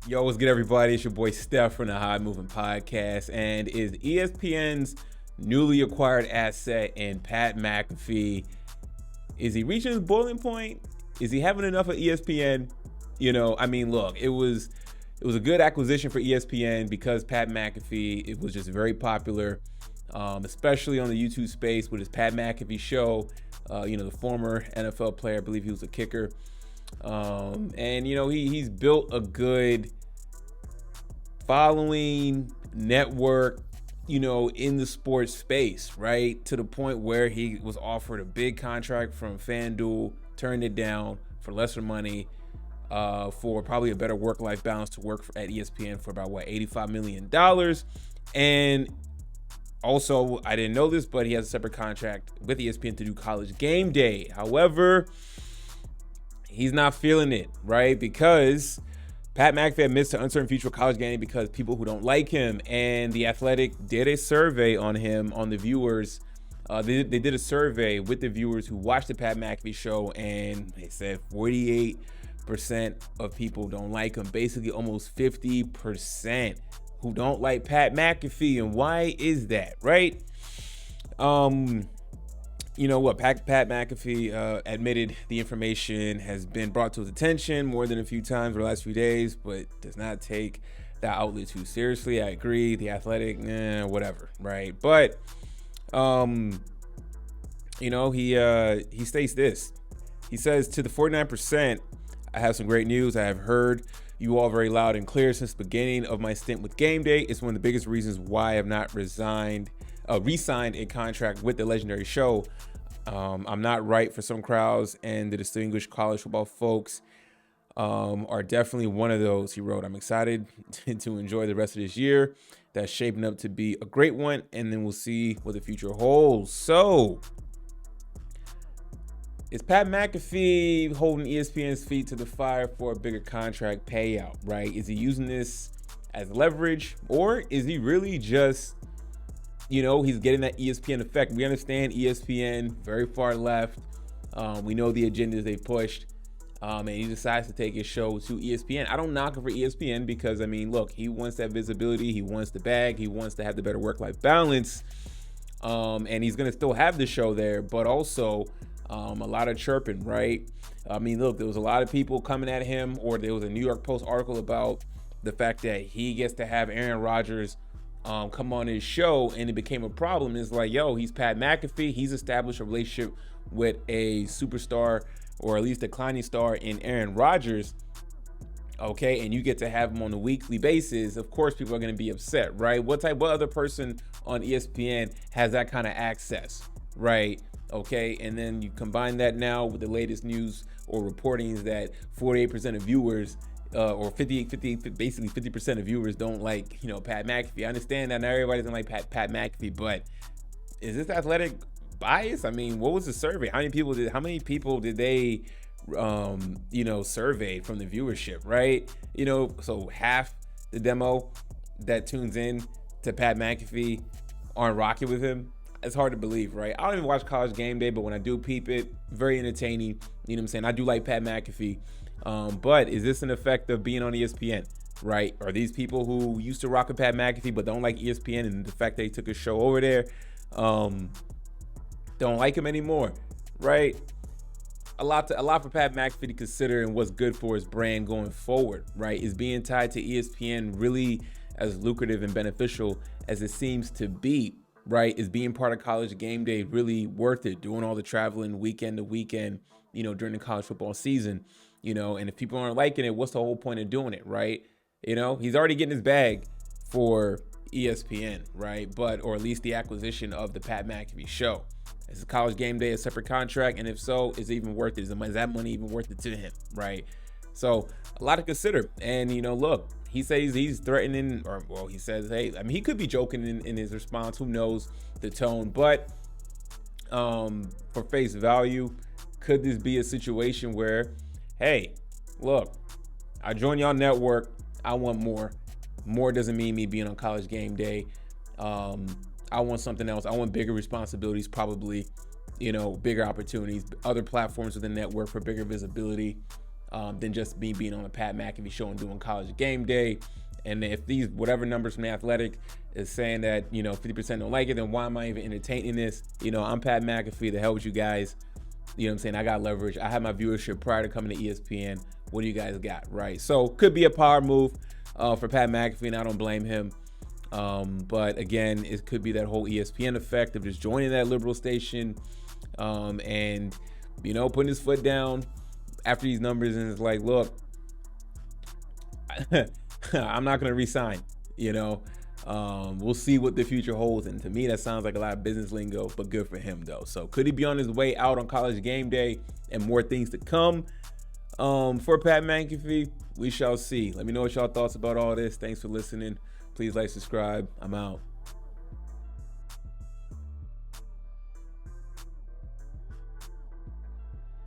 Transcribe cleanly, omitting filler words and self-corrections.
Yo, what's good, everybody? It's your boy Steph from the High Moving Podcast. And is ESPN's newly acquired asset in Pat McAfee, is he reaching his boiling point? Is he having enough of ESPN? Look, it was a good acquisition for ESPN because Pat McAfee, it was just very popular, especially on the YouTube space with his Pat McAfee show. The former NFL player, I believe he was a kicker. He's built a good following network, in the sports space, right? To the point where he was offered a big contract from FanDuel, turned it down for lesser money, for probably a better work-life balance to work at ESPN for about, $85 million. And also, I didn't know this, but he has a separate contract with ESPN to do College Game Day. However, he's not feeling it, right? Because Pat McAfee admits to uncertain future of College Game Day because people who don't like him. And The Athletic did a survey on him, on the viewers. They did a survey with the viewers who watched the Pat McAfee show, and they said 48% of people don't like him. Basically, almost 50% who don't like Pat McAfee. And why is that, right? Pat McAfee admitted the information has been brought to his attention more than a few times over the last few days, but does not take that outlet too seriously. I agree. The Athletic, whatever, right? But, he states this. He says, to the 49%, I have some great news. I have heard you all very loud and clear since the beginning of my stint with Game Day. It's one of the biggest reasons why I have not re-signed a contract with the legendary show. I'm not right for some crowds, and the distinguished college football folks are definitely one of those, he wrote. I'm excited to enjoy the rest of this year. That's shaping up to be a great one, and then we'll see what the future holds. So, is Pat McAfee holding ESPN's feet to the fire for a bigger contract payout, right? Is he using this as leverage, or is he really just, he's getting that ESPN effect? We understand ESPN, very far left. We know the agendas they pushed. And he decides to take his show to ESPN. I don't knock him for ESPN because, look, he wants that visibility. He wants the bag. He wants to have the better work-life balance. And he's going to still have the show there, but also a lot of chirping, right? Look, there was a lot of people coming at him, or there was a New York Post article about the fact that he gets to have Aaron Rodgers come on his show, and it became a problem. It's like, he's Pat McAfee. He's established a relationship with a superstar, or at least declining star, in Aaron Rodgers. Okay, and you get to have him on a weekly basis. Of course, people are going to be upset, right? What other person on ESPN has that kind of access, right? Okay, and then you combine that now with the latest news or reportings that 48% of viewers, or 50% of viewers don't like, Pat McAfee. I understand that not everybody doesn't like Pat McAfee, but is this Athletic bias? What was the survey? How many people did they, survey from the viewership, right? So half the demo that tunes in to Pat McAfee aren't rocking with him. It's hard to believe, right? I don't even watch College Game Day, but when I do peep it, very entertaining. You know what I'm saying? I do like Pat McAfee. But is this an effect of being on ESPN, right? Are these people who used to rock with Pat McAfee but don't like ESPN, and the fact that he took his show over there, don't like him anymore, right? A lot for Pat McAfee to consider, and what's good for his brand going forward, right? Is being tied to ESPN really as lucrative and beneficial as it seems to be, right? Is being part of College Game Day really worth it? Doing all the traveling weekend to weekend, during the college football season, and if people aren't liking it, what's the whole point of doing it, right? He's already getting his bag for ESPN, right? Or at least the acquisition of the Pat McAfee show. Is College Game Day a separate contract? And if so, is it even worth it? Is that money even worth it to him, right? So a lot to consider. And, look, he says he's threatening, he says, hey, he could be joking in his response. Who knows the tone? But for face value, could this be a situation where, hey, look, I joined y'all network. I want more. More doesn't mean me being on College Game Day. I want something else. I want bigger responsibilities, probably, bigger opportunities, other platforms within the network for bigger visibility. than just me being on a Pat McAfee show and doing College Game Day. And if these whatever numbers from The Athletic is saying that 50% don't like it, then why am I even entertaining this? I'm Pat McAfee. The hell with you guys. You know what I'm saying? I got leverage. I had my viewership prior to coming to ESPN. What do you guys got, right? So could be a power move for Pat McAfee, and I don't blame him. But again, it could be that whole ESPN effect of just joining that liberal station and putting his foot down after these numbers, and it's like, look, I'm not going to resign. We'll see what the future holds. And to me, that sounds like a lot of business lingo, but good for him, though. So could he be on his way out on College Game Day and more things to come for Pat McAfee? We shall see. Let me know what y'all thoughts about all this. Thanks for listening. Please like, subscribe. I'm out.